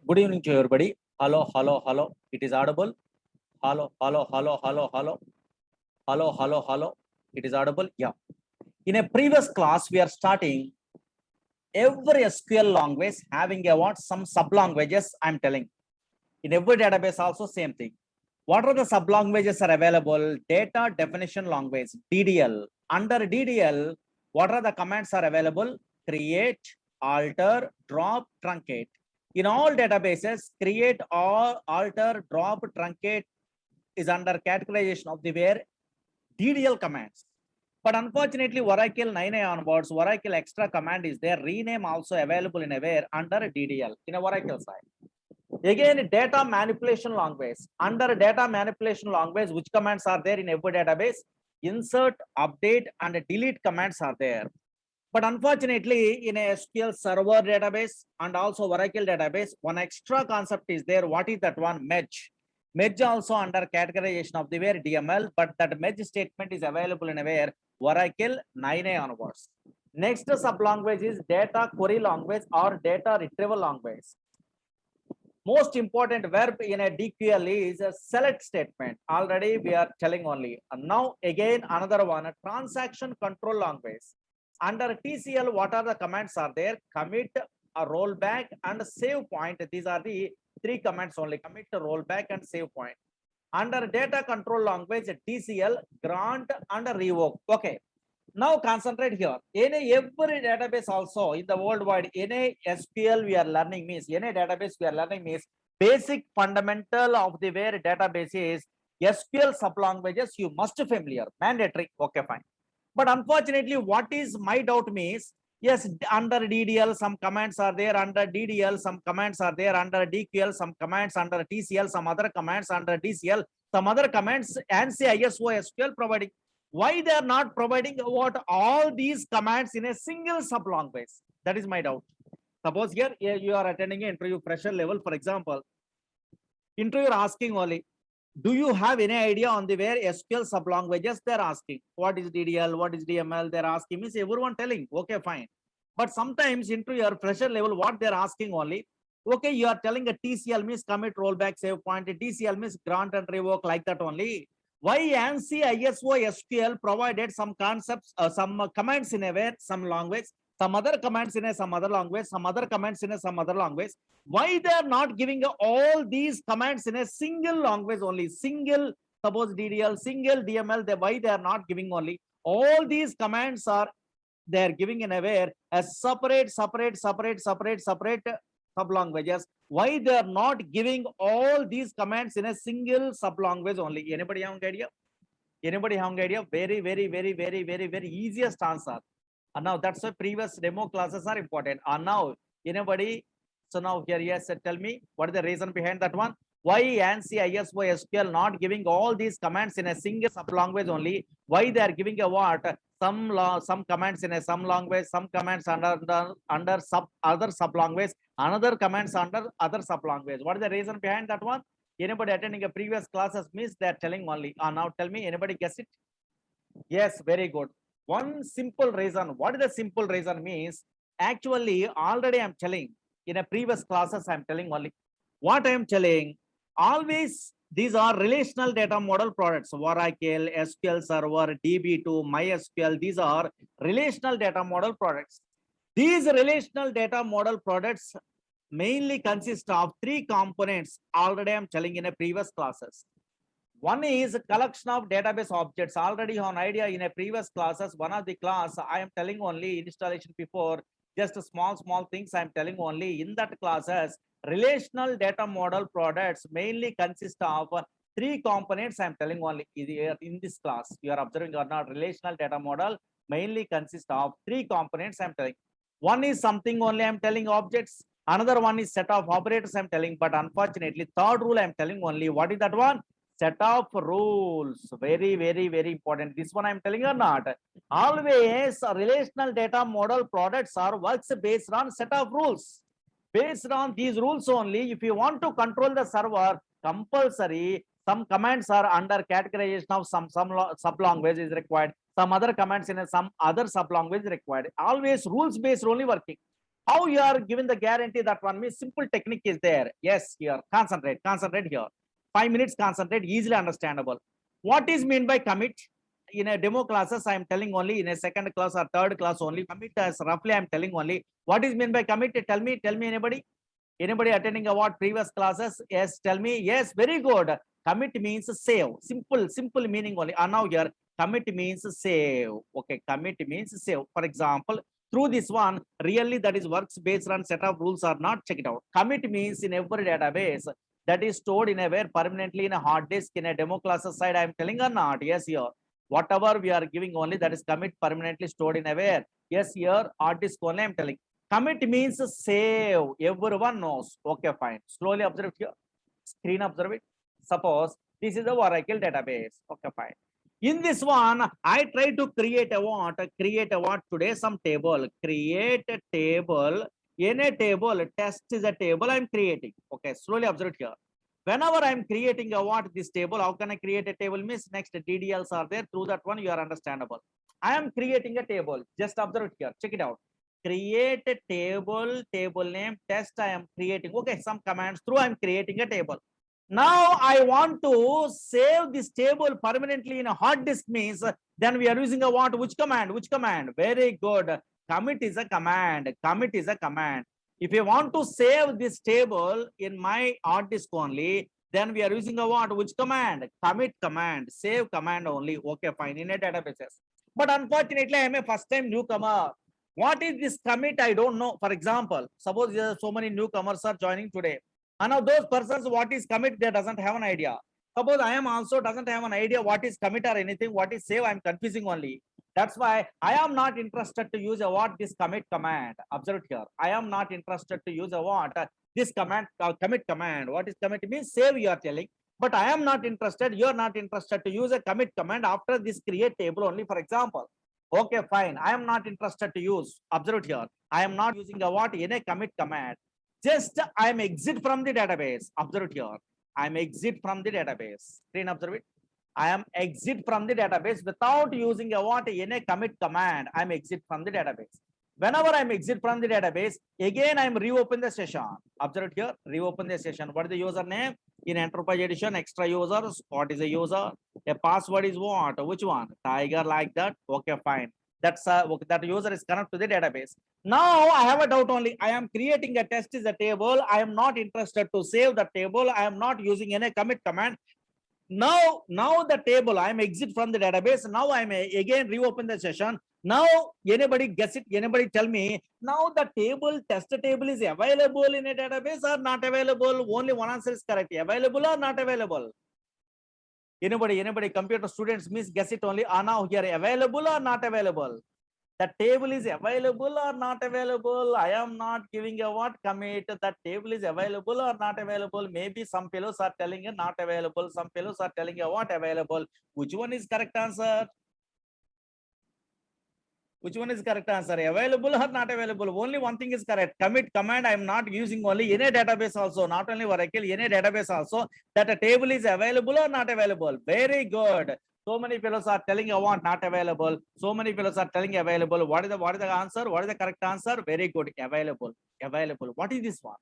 Good evening to everybody. Hello, hello, hello. It is audible. Hello, hello, hello, hello, hello. Hello, hello, hello. It is audible. Yeah. In a previous class, we are starting every SQL language having a what? Some sub languages. I'm telling. In every database, also same thing. What are the sub languages are available? Data definition language, DDL. Under DDL, what are the commands are available? Create, alter, drop, truncate. In all databases, create or alter, drop, truncate is under categorization of the where DDL commands. But unfortunately, Oracle 9a onwards, Oracle extra command is there. Rename also available in a where under DDL in a Oracle side. Again, data manipulation language. Under data manipulation language, which commands are there in every database? Insert, update, and delete commands are there. But unfortunately, in a SQL Server database and also Oracle database, one extra concept is there. What is that one? Merge. Merge also under categorization of the where DML, but that merge statement is available in a where Oracle 9a onwards. Next sub language is data query language or data retrieval language. Most important verb in a DQL is a select statement. Already we are telling only. And now again another one, a transaction control language. Under TCL, what are the commands are there? Commit, a rollback, and save point. These are the three commands only. Commit, rollback, and save point. Under data control language, TCL, grant, and revoke. Okay. Now concentrate here. Any every database also in the worldwide, any SQL we are learning means any database we are learning means basic fundamental of the where database is SQL sublanguages you must familiar, mandatory. Okay, fine. But unfortunately, what is my doubt means, yes, under DDL some commands are there, under DDL some commands are there, under DQL some commands, under TCL some other commands, under DCL some other commands, ANSI ISO SQL providing. Why they are not providing what all these commands in a single sub language? That is my doubt. Suppose here you are attending an interview fresher level, for example. Interviewer asking only, do you have any idea on the where SQL sub languages they're asking? What is DDL? What is DML? They're asking means everyone telling, okay, fine. But sometimes interviewer fresher level, what they're asking only, okay, you are telling a TCL means commit, rollback, save point. DCL means grant and revoke, like that only. Why ANSI ISO SQL provided some concepts, some commands in a where some language, some other commands in a some other language, some other commands in a some other language. Why they are not giving all these commands in a single language only? Single, suppose DDL, single DML. Why they are not giving only? All these commands are they are giving in a where a separate sub languages. Why they are not giving all these commands in a single sub language only? Anybody have an idea? Anybody have an idea? Very easiest answer. And now that's why previous demo classes are important. And now anybody? So now here, yes, tell me what is the reason behind that one? Why ANSI ISO SQL not giving all these commands in a single sub language only? Why they are giving a what? Some commands in a some language, some commands under sub other sub language, another commands under other sub language. What is the reason behind that one? Anybody attending a previous classes means they are telling only. Now tell me, anybody guess it? Yes, very good. One simple reason. What is the simple reason means? Actually, already I'm telling in a previous classes, I'm telling only what I'm telling. Always these are relational data model products. Oracle, SQL Server, DB2, MySQL. These are relational data model products. These relational data model products mainly consist of three components. Already I'm telling in a previous classes. One is a collection of database objects. Already on idea in a previous classes, one of the class I am telling only installation before, just small things I am telling only in that classes. Relational data model products mainly consist of three components. I am telling only in this class. You are observing or not? Relational data model mainly consists of three components. I am telling. One is something only I am telling objects. Another one is set of operators I am telling. But unfortunately, third rule I am telling only. What is that one? Set of rules. Very important. This one I am telling or not? Always relational data model products are works based on set of rules. Based on these rules only, if you want to control the server, compulsory some commands are under categorization of some sub language is required. Some other commands in some other sub language required. Always rules based only working. How you are given the guarantee that one means simple technique is there. Yes, here, concentrate here. 5 minutes, concentrate, easily understandable. What is mean by commit? In a demo classes, I am telling only in a second class or third class only. Commit as roughly I am telling only. What is mean by commit? Tell me anybody. Anybody attending what previous classes? Yes, tell me. Yes, very good. Commit means save. Simple meaning only. Now here, commit means save. Okay, commit means save. For example, through this one, really that is works based on set of rules or not, check it out. Commit means in every database that is stored in a where permanently in a hard disk in a demo classes side, I am telling or not? Yes, here. Whatever we are giving only that is commit permanently stored in a where. Yes, here, hard disk only I am telling. Commit means save. Everyone knows. Okay, fine. Slowly observe here. Screen observe it. Suppose this is the Oracle database. Okay, fine. In this one, I try to create a what? Create a what today? Some table. Create a table. In a table, test is a table I'm creating. Okay, slowly observe it here. Whenever I'm creating a what this table, how can I create a table? Means next DDLs are there. Through that one, you are understandable. I am creating a table. Just observe it here. Check it out. Create a table name test I am creating. Okay, some commands through I'm creating a table. Now I want to save this table permanently in a hard disk means then we are using a what? Which command? Very good. Commit is a command. If you want to save this table in my hard disk only, then we are using a what? Which command? Commit command. Save command only. Okay, fine. In a databases. But unfortunately, I am a first time newcomer. What is this commit? I don't know. For example, suppose there are so many newcomers are joining today. And now those persons, what is commit? They doesn't have an idea. Suppose I am also doesn't have an idea what is commit or anything. What is save? I'm confusing only. That's why I am not interested to use a what this commit command. Observe here. I am not interested to use a what this command commit command. What is commit means save you are telling. But I am not interested. You are not interested to use a commit command after this create table only. For example. Okay, fine. I am not interested to use. Observe here. I am not using a what in a commit command. Just I am exit from the database. Observe here. I am exit from the database. Screen observe it. I am exit from the database without using a what in a commit command. I am exit from the database. Whenever I am exit from the database, again I am reopen the session. Observe here. Reopen the session. What is the username? In Enterprise Edition, extra users. What is a user? A password is what? Which one? Tiger like that. Okay, fine. That's that user is connected to the database. Now I have a doubt only. I am creating a test is a table. I am not interested to save the table. I am not using any commit command. Now the table, I am exit from the database. Now I am again reopen the session. Now anybody guess it? Anybody tell me? Now the table, test table is available in a database or not available? Only one answer is correct. Available or not available? Anybody computer students miss guess it only. Now here available or not available? The table is available or not available? I am not giving a what commit. That table is available or not available? Maybe some fellows are telling a not available. Some fellows are telling a what available. Which one is correct answer? Which one is correct answer? Available or not available? Only one thing is correct. Commit command I am not using only in a database also, not only Oracle, in a database also. That a table is available or not available. Very good. So many fellows are telling you want not available. So many fellows are telling available. What is the answer? What is the correct answer? Very good. Available. What is this one?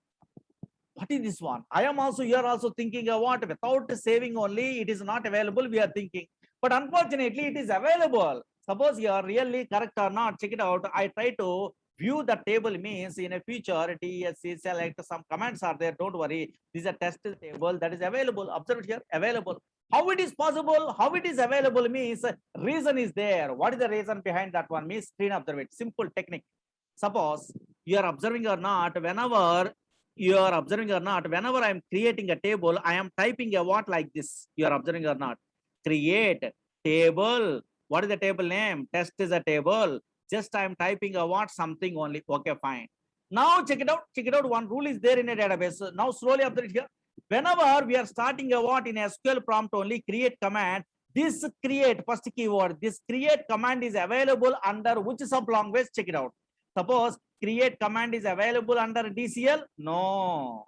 What is this one? I am also here also thinking of what without saving only it is not available. We are thinking, but unfortunately it is available. Suppose you are really correct or not, check it out. I try to view the table means in a future DSC select some commands are there. Don't worry. This is a test table that is available. Observe it here. Available. How it is possible? How it is available means reason is there. What is the reason behind that one? Means screen observe it. Simple technique. Suppose you are observing or not, whenever you are observing or not, whenever I am creating a table, I am typing a what like this. You are observing or not? Create table. What is the table name? Test is a table. Just I am typing a what something only. Okay, fine. Now check it out. Check it out. One rule is there in a database. Now slowly observe it here. Whenever we are starting a what in SQL prompt only create command, this create first keyword, this create command is available under which sub language? Check it out. Suppose create command is available under DCL? No.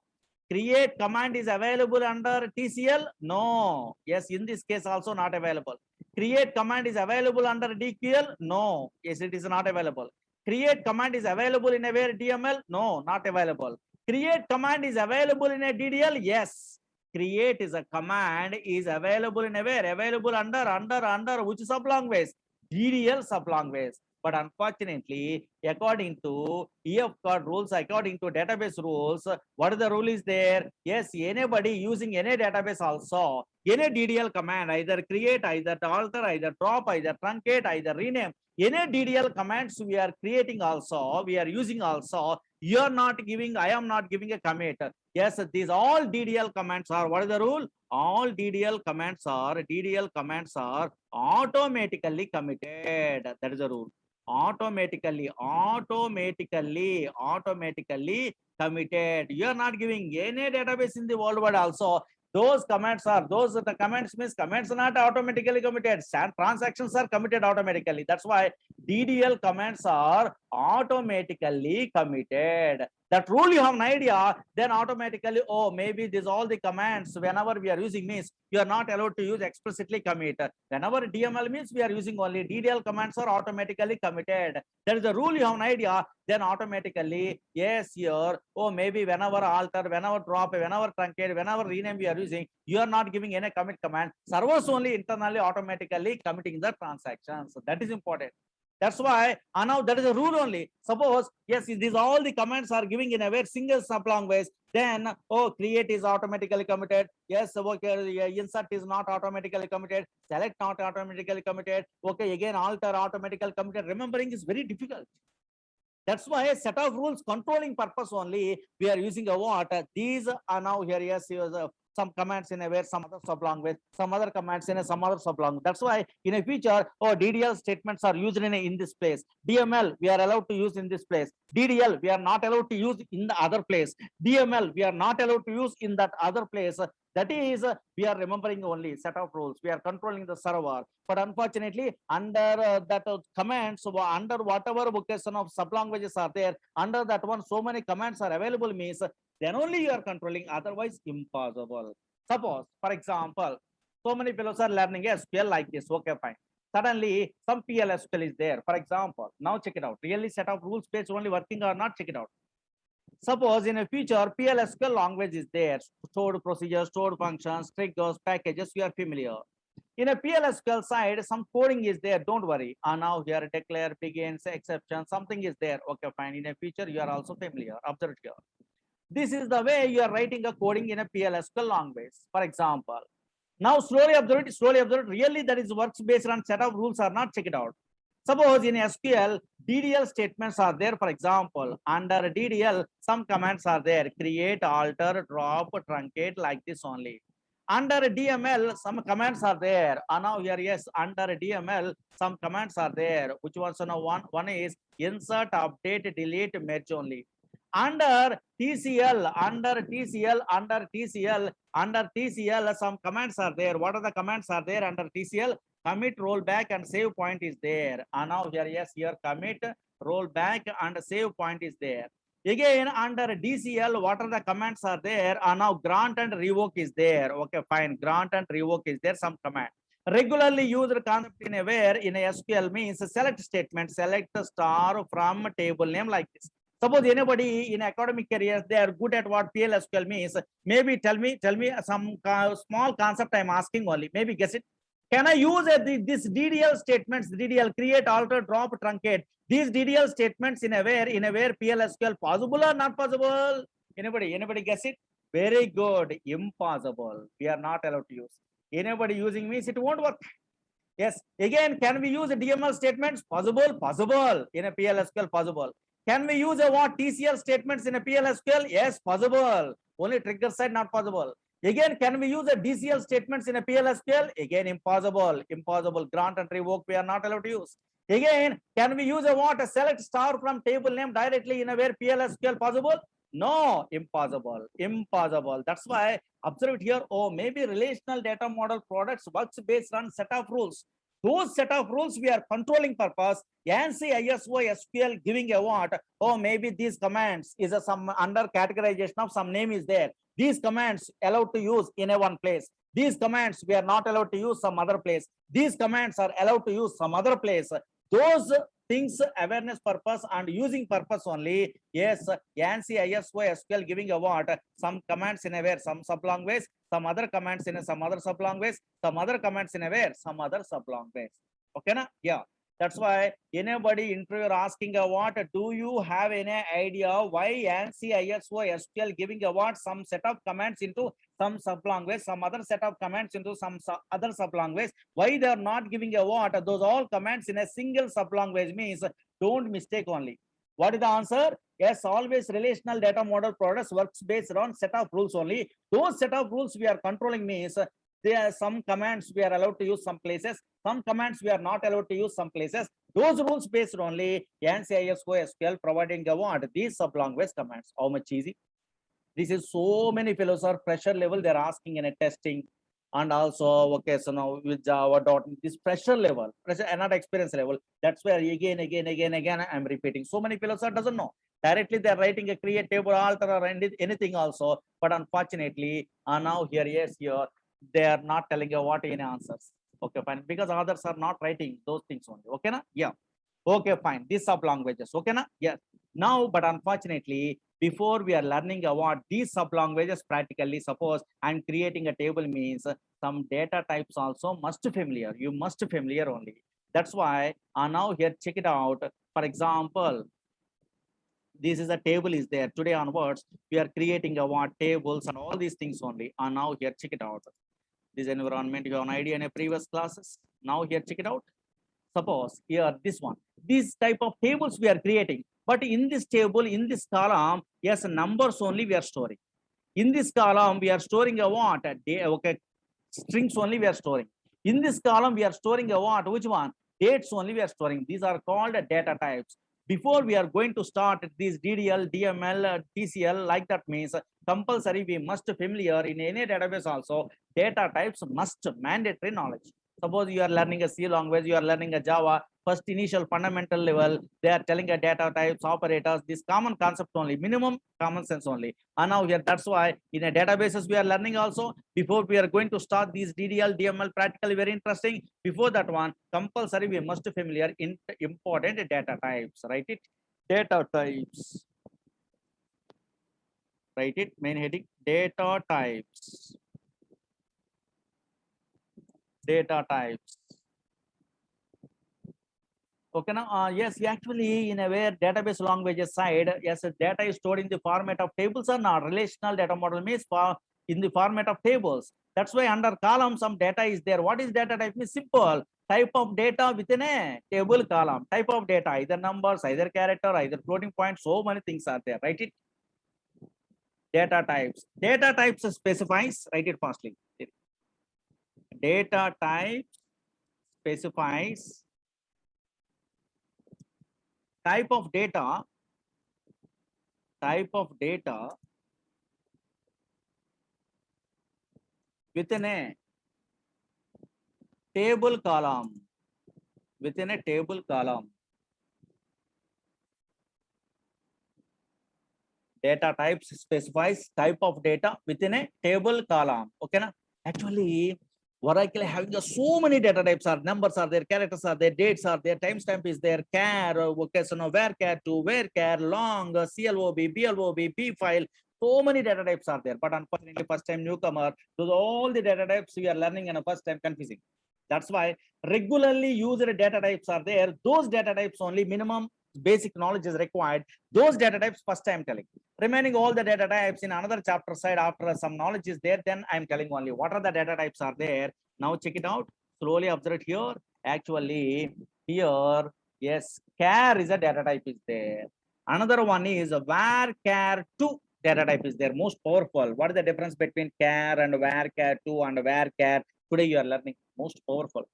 Create command is available under TCL? No. Yes, in this case also not available. Create command is available under DQL? No. Yes, it is not available. Create command is available in a where DML? No, not available. Create command is available in a DDL? Yes. Create is a command is available in a where? Available under which sublanguage? DDL sublanguage. But unfortunately, according to EF code rules, according to database rules, what is the rule is there? Yes, anybody using any database also, any DDL command, either create, either alter, either drop, either truncate, either rename, any DDL commands we are creating also, we are using also, you are not giving, I am not giving a commit. Yes, these all DDL commands are, what is the rule? All DDL commands are automatically committed. That is the rule. Automatically committed. You are not giving any database in the worldwide also. Those commands are, the commands means commands are not automatically committed. Transactions are committed automatically. That's why DDL commands are automatically committed. That rule you have an idea, then automatically, oh, maybe these all the commands, whenever we are using means, you are not allowed to use explicitly commit. Whenever DML means we are using only DDL commands are automatically committed. There is a rule you have an idea, then automatically, yes, here, oh, maybe whenever alter, whenever drop, whenever truncate, whenever rename we are using, you are not giving any commit command. Servers only internally automatically committing the transactions. So that is important. That's why now that is a rule only. Suppose yes, these all the commands are giving in a very single sublanguage. Then oh, create is automatically committed. Yes, okay, insert is not automatically committed. Select not automatically committed. Okay, again alter automatically committed. Remembering is very difficult. That's why a set of rules controlling purpose only we are using a what? These are now here. Yes, some commands in a where some other sublanguage, some other commands in a some other sublanguage. That's why in a future, oh, DDL statements are used in this place. DML we are allowed to use in this place. DDL we are not allowed to use in the other place. DML we are not allowed to use in that other place. That is, we are remembering only set of rules. We are controlling the server. But unfortunately, under that commands, under whatever vocation of sublanguages are there, under that one, so many commands are available means, then only you are controlling, otherwise impossible. Suppose, for example, so many fellows are learning SQL like this. Okay, fine. Suddenly, some PLSQL is there. For example, now check it out. Really set of rules based only working or not, check it out. Suppose in a future, PLSQL language is there, stored procedures, stored functions, triggers, packages, you are familiar. In a PLSQL side, some coding is there, don't worry. And now here, declare, begins, exception, something is there. Okay, fine. In a future, you are also familiar. Observe here. This is the way you are writing a coding in a PLSQL language. For example, now slowly observe it. Really, that is works based on set of rules or not, check it out. Suppose in SQL, DDL statements are there. For example, under DDL, some commands are there. Create, alter, drop, truncate, like this only. Under DML, some commands are there. And now here, yes, under DML, some commands are there. Which ones? One is insert, update, delete, merge only. Under TCL, some commands are there. What are the commands are there under TCL? Commit, rollback, and save point is there. And now here, yes, here commit, rollback, and save point is there. Again, under DCL, what are the commands are there? And now grant and revoke is there. Okay, fine. Grant and revoke is there, some command. Regularly used concept in a where in a SQL means select statement, select star from table name like this. Suppose anybody in academic careers, they are good at what PLSQL means. Maybe tell me some small concept I'm asking only. Maybe guess it. Can I use this DDL statements, DDL create, alter, drop, truncate, these DDL statements in a where PLSQL possible or not possible? Anybody guess it? Very good. Impossible. We are not allowed to use. Anybody using means it won't work. Yes. Again, can we use DML statements? Possible. In a PLSQL, possible. Can we use what TCL statements in a PLSQL? Yes, possible. Only trigger side not possible. Again, can we use a DCL statements in a PLSQL? Again, impossible. Grant and revoke we are not allowed to use. Again, can we use a select star from table name directly in a where PLSQL possible? No, impossible. That's why observe it here. Oh, maybe relational data model products works based on set of rules. Those set of rules we are controlling purpose. ANSI ISO SQL giving a what? Oh, maybe these commands is some under categorization of some name is there. These commands allowed to use in a one place. These commands we are not allowed to use some other place. These commands are allowed to use some other place. Those things awareness purpose and using purpose only. Yes, ANSI ISO SQL giving a what? Some commands in a where, some sublong ways, some other commands in a some other sublong ways, some other commands in a where, some other sublong ways. Okay, na? Yeah. That's why anybody interviewer asking a what, do you have any idea why ANSI ISO SQL giving a what, some set of commands into some sublong ways, some other set of commands into some other sublong ways? Why they are not giving a what? Those all commands in a single sublong ways means don't mistake only. What is the answer? Yes, always relational data model products works based on set of rules only. Those set of rules we are controlling means there are some commands we are allowed to use some places, some commands we are not allowed to use some places. Those rules based only ANSI ISO SQL providing a what? These sublong ways commands. How much easy? This is so many fellows are pressure level they're asking in a testing, and also okay, so now with Java dot this pressure level, pressure and not experience level. That's where again I'm repeating. So many fellows are doesn't know. Directly they're writing a create table, alter or anything also, but unfortunately, now here yes here they are not telling you what any answers. Okay, fine, because others are not writing those things only. Okay, na? Yeah. Okay, fine. These sublong languages. Okay, na? Yes. Now, but unfortunately, before we are learning about these sublong languages practically, suppose I'm creating a table means some data types also must familiar. You must familiar only. That's why now here check it out. For example, this is a table is there. Today onwards, we are creating a what tables and all these things only. And now here check it out. This environment you have an idea in a previous classes. Now here check it out. Suppose here this one, these type of tables we are creating, but in this table, in this column, yes, numbers only we are storing. In this column, we are storing a what? Okay, strings only we are storing. In this column, we are storing a what? Which one? Dates only we are storing. These are called data types. Before we are going to start these DDL, DML, TCL, like that means compulsory we must familiar in any database also. Data types must mandatory knowledge. Suppose you are learning a C language, you are learning a Java, first initial fundamental level, they are telling a data types, operators, this common concept only, minimum common sense only. And now here, that's why in a databases we are learning also. Before we are going to start these DDL, DML, practically very interesting. Before that one, compulsory we must familiar in important data types, write it, data types. Write it, main heading, data types. Data types. Okay, now yes, actually in a way database languages side, yes, data is stored in the format of tables or not. Relational data model means for in the format of tables. That's why under column some data is there. What is data type? Means simple type of data within a table column. Type of data, either numbers, either character, either floating point. So many things are there. Write it. Data types. Data types specifies. Write it fastly. Data type specifies type of data within a table column. Within a table column. Data types specifies type of data within a table column. Okay, na? Actually, Oracle having so many data types are numbers are there, characters are there, dates are there, timestamp is there, char, okay, so now varchar to varchar, long, CLOB, BLOB, B file. So many data types are there, but unfortunately, first time newcomer, those all the data types we are learning and first time confusing. That's why regularly used data types are there. Those data types only minimum basic knowledge is required. Those data types first I am telling. Remaining all the data types in another chapter side after some knowledge is there, then I am telling only what are the data types are there. Now check it out. Slowly observe it here. Actually, here, yes, char is a data type is there. Another one is varchar2 data type is there. Most powerful. What is the difference between char and varchar2 and varchar? Today you are learning most powerful.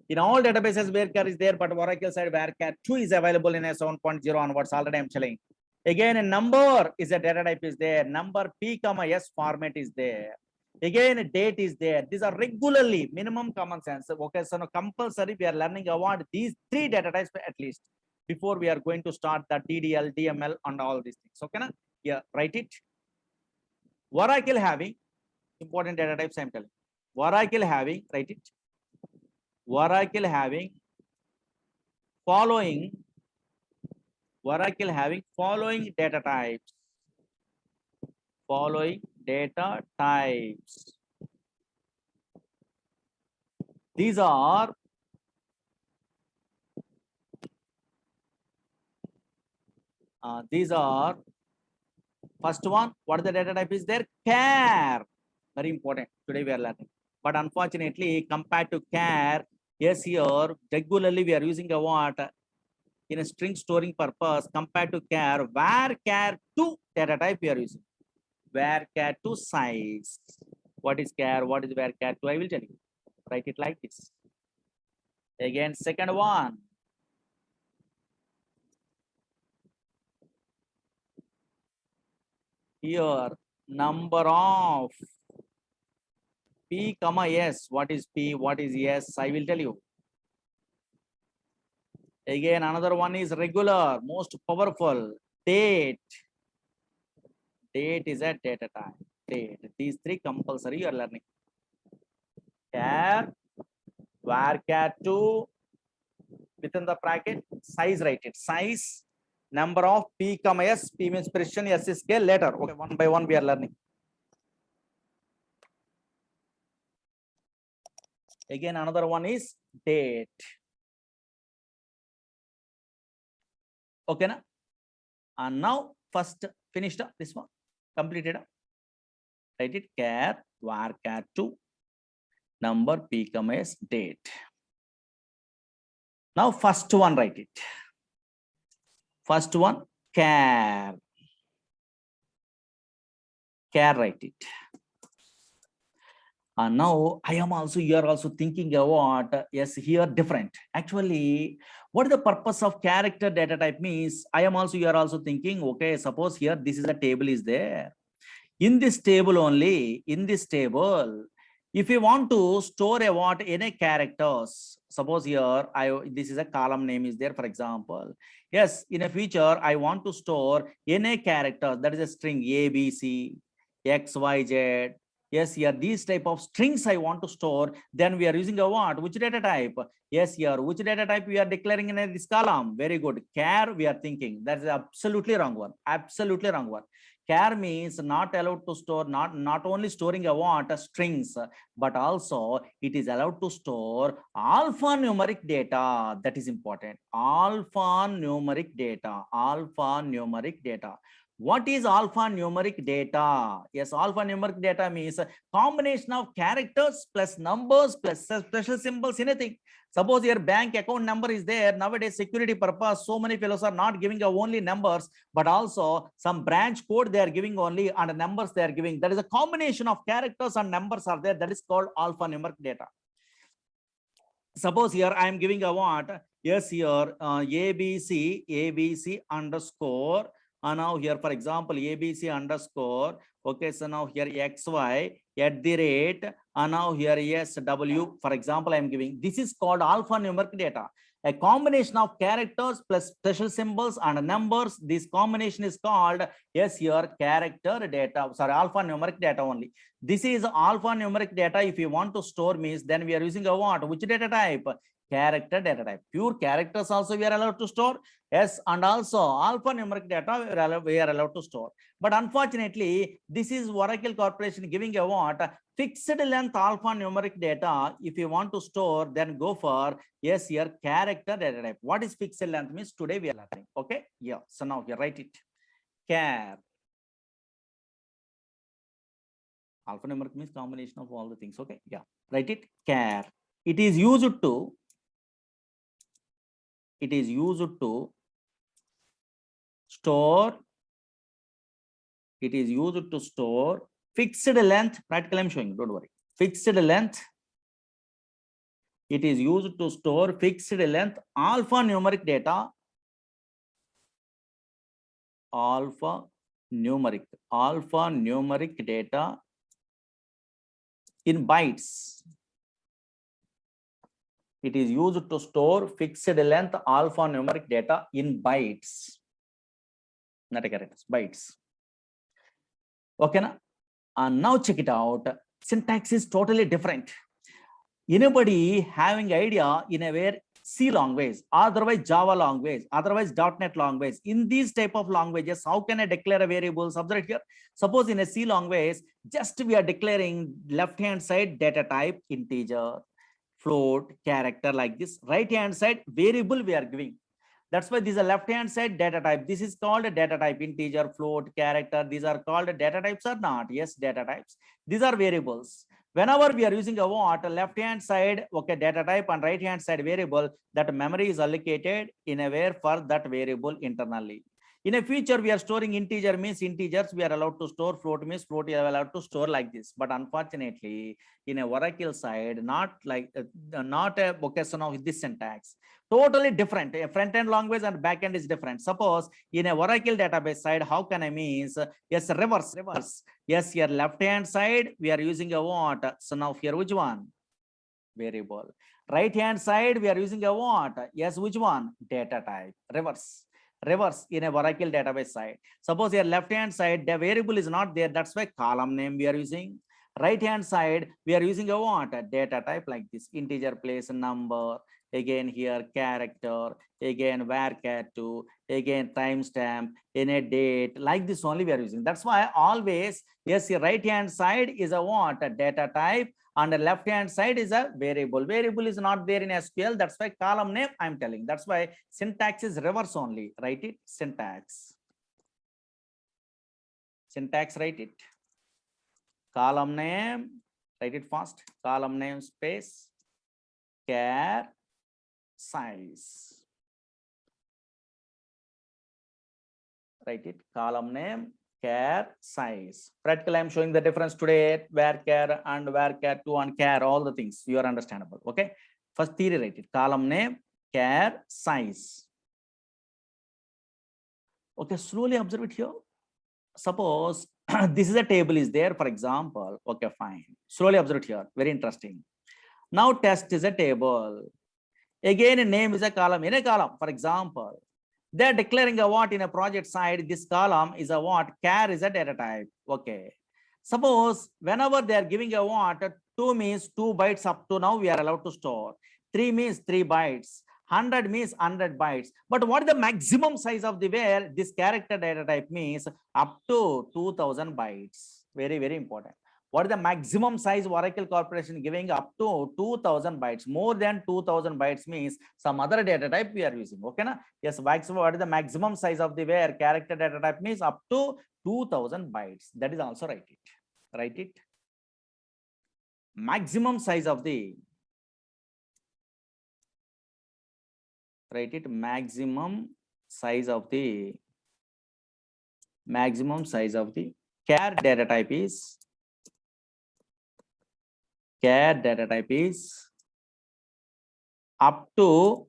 In all databases, varchar is there, but Oracle side varchar2 is available in a 7.0 onwards. Already I'm telling. Again, a number is a data type is there. Number P, S format is there. Again, a date is there. These are regularly minimum common sense. Okay, so now compulsory we are learning about these three data types at least before we are going to start the DDL, DML, and all these things. Okay, na? Yeah, write it. Oracle having important data types. I'm telling. Oracle having, write it. Oracle having following data types. Following data types. These are first one. What is the data type is there? Char. Very important. Today we are learning. But unfortunately, compared to char, yes, here regularly we are using a what in a string storing purpose compared to char. Where char2 data type we are using. Where char2 size. What is char? What is where char2? I will tell you. Write it like this. Again, second one. Here, number of P, comma S. What is P? What is S? I will tell you. Again, another one is regular, most powerful. Date. Date is a data type. Date. These three compulsory you are learning. Char, var2, within the bracket, size, write it. Size, number of P, comma S. P means precision, S is scale. Later. Okay, one by one we are learning. Again, another one is date. Okay, na? And now first finished this one, completed. Write it char var2 number P, comma S, date. Now first one write it. First one char. Char write it. And now you are also thinking about, yes, here different. Actually, what is the purpose of character data type means? You are also thinking, okay, suppose here this is a table is there. In this table only, in this table, if you want to store a what any characters, suppose here this is a column name is there, for example. Yes, in a future, I want to store any character, that is a string A, B, C, X, Y, Z. Yes, here these type of strings I want to store. Then we are using a what? Which data type? Yes, here which data type we are declaring in this column? Very good. Char we are thinking. That is absolutely wrong one. Absolutely wrong one. Char means not allowed to store, not only storing a what strings, but also it is allowed to store alphanumeric data. That is important. Alphanumeric data. Alphanumeric data. What is alphanumeric data? Yes, alphanumeric data means a combination of characters plus numbers plus special symbols, anything. Suppose your bank account number is there. Nowadays, security purpose, so many fellows are not giving only numbers, but also some branch code they are giving only and numbers they are giving. That is a combination of characters and numbers are there. That is called alphanumeric data. Suppose here I am giving a what? Yes, here ABC underscore. And now here, for example, ABC underscore. Okay, so now here XY at the rate. And now here SW. For example, I am giving. This is called alphanumeric data. A combination of characters plus special symbols and numbers. This combination is called, yes, here character data. Sorry, alphanumeric data only. This is alphanumeric data. If you want to store means, then we are using a what? Which data type? Character data type. Pure characters also we are allowed to store. Yes, and also alphanumeric data we are allowed to store. But unfortunately, this is Oracle Corporation giving a what? Fixed length alphanumeric data. If you want to store, then go for, yes, here character data type. What is fixed length means? Today we are learning. Okay, yeah. So now here write it. Char. Alphanumeric means combination of all the things. Okay, yeah. Write it. Char. It is used to store. It is used to store fixed length. Practically I'm showing. Don't worry. Fixed length. It is used to store fixed length alphanumeric data. Alphanumeric data in bytes. It is used to store fixed length alphanumeric data in bytes. Not a characters, bytes. Okay, na? And now check it out. Syntax is totally different. Anybody having idea in a where C language, otherwise Java language, otherwise .NET language. In these type of languages, how can I declare a variable? Observe here. Suppose in a C language, just we are declaring left-hand side data type integer, float, character like this. Right-hand side variable we are giving. That's why this is a left-hand side data type. This is called a data type, integer, float, character. These are called data types or not? Yes, data types. These are variables. Whenever we are using a what, left-hand side, okay, data type and right-hand side variable, that memory is allocated in a where for that variable internally. In a future, we are storing integer means integers we are allowed to store, float means float we are allowed to store like this. But unfortunately, in a Oracle side, not like not a vocation of this syntax. Totally different. A front-end language and back-end is different. Suppose in a Oracle database side, how can I means? Yes, reverse. Yes, here left-hand side, we are using a what? So now here, which one? Variable. Right-hand side, we are using a what? Yes, which one? Data type. Reverse in a Oracle database side. Suppose here left-hand side, the variable is not there. That's why column name we are using. Right-hand side, we are using a what? A data type like this. Integer, place, number. Again here character, again varchar2, again timestamp, in a date, like this only we are using. That's why always, yes, the right hand side is a what? A data type, and the left hand side is a variable. Variable is not there in SQL. That's why column name I'm telling. That's why syntax is reverse only. Write it syntax. Syntax, write it. Column name, write it fast. Column name space char size. Write it. Column name char size. Practically, I'm showing the difference today. Varchar and varchar2 and char, all the things you are understandable. Okay. First theory, write it. Column name char size. Okay. Slowly observe it here. Suppose this is a table is there, for example. Okay, fine. Slowly observe it here. Very interesting. Now test is a table. Again, a name is a column. In a column, for example, they're declaring a what in a project side. This column is a what? Char is a data type. Okay. Suppose whenever they are giving a what, 2 means 2 bytes up to now we are allowed to store. 3 means 3 bytes. 100 means 100 bytes. But what is the maximum size of the where? This character data type means up to 2000 bytes. Very, very important. What is the maximum size Oracle Corporation giving? Up to 2000 bytes. More than 2000 bytes means some other data type we are using. Okay, na? Yes, what is the maximum size of the where? Character data type means up to 2000 bytes. That is also write it. Write it. Maximum size of the, write it, maximum size of the char data type is up to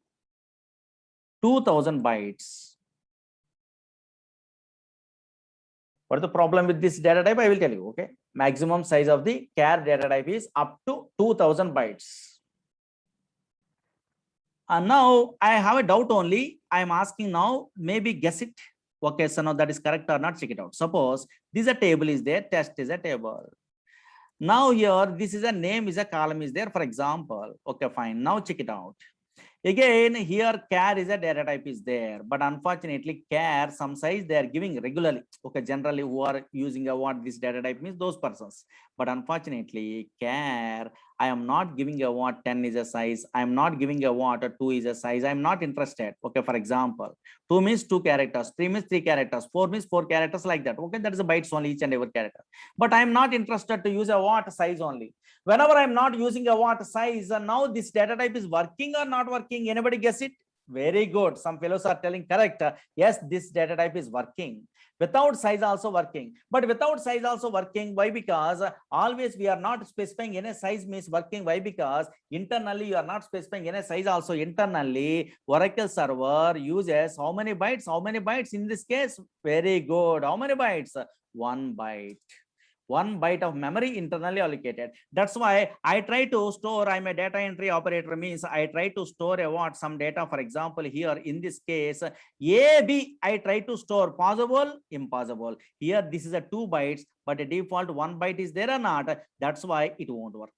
2000 bytes. What is the problem with this data type? I will tell you. Okay. Maximum size of the char data type is up to 2000 bytes. And now I have a doubt only. I am asking now, maybe guess it. Okay, so now that is correct or not, check it out. Suppose this is a table is there, test is a table. Now here, this is a name is a column is there, for example. Okay, fine. Now check it out. Again, here char is a data type is there, but unfortunately char some size they are giving regularly. Okay, generally who are using a what this data type means those persons. But unfortunately char, I am not giving a what 10 is a size. I am not giving a what a 2 is a size. I am not interested. Okay, for example, 2 means 2 characters, 3 means 3 characters, 4 means 4 characters like that. Okay, that is a bytes only each and every character. But I am not interested to use a what size only. Whenever I'm not using a what size, now this data type is working or not working? Anybody guess it? Very good. Some fellows are telling correct. Yes, this data type is working. Without size also working. But without size also working. Why? Because always we are not specifying any size means working. Why? Because internally you are not specifying any size also. Internally, Oracle server uses how many bytes? How many bytes in this case? Very good. How many bytes? 1 byte. 1 byte of memory internally allocated. That's why I try to store, I'm a data entry operator means I try to store a what some data. For example, here in this case, A, B, I try to store possible, impossible. Here, this is a 2 bytes, but a default 1 byte is there or not. That's why it won't work.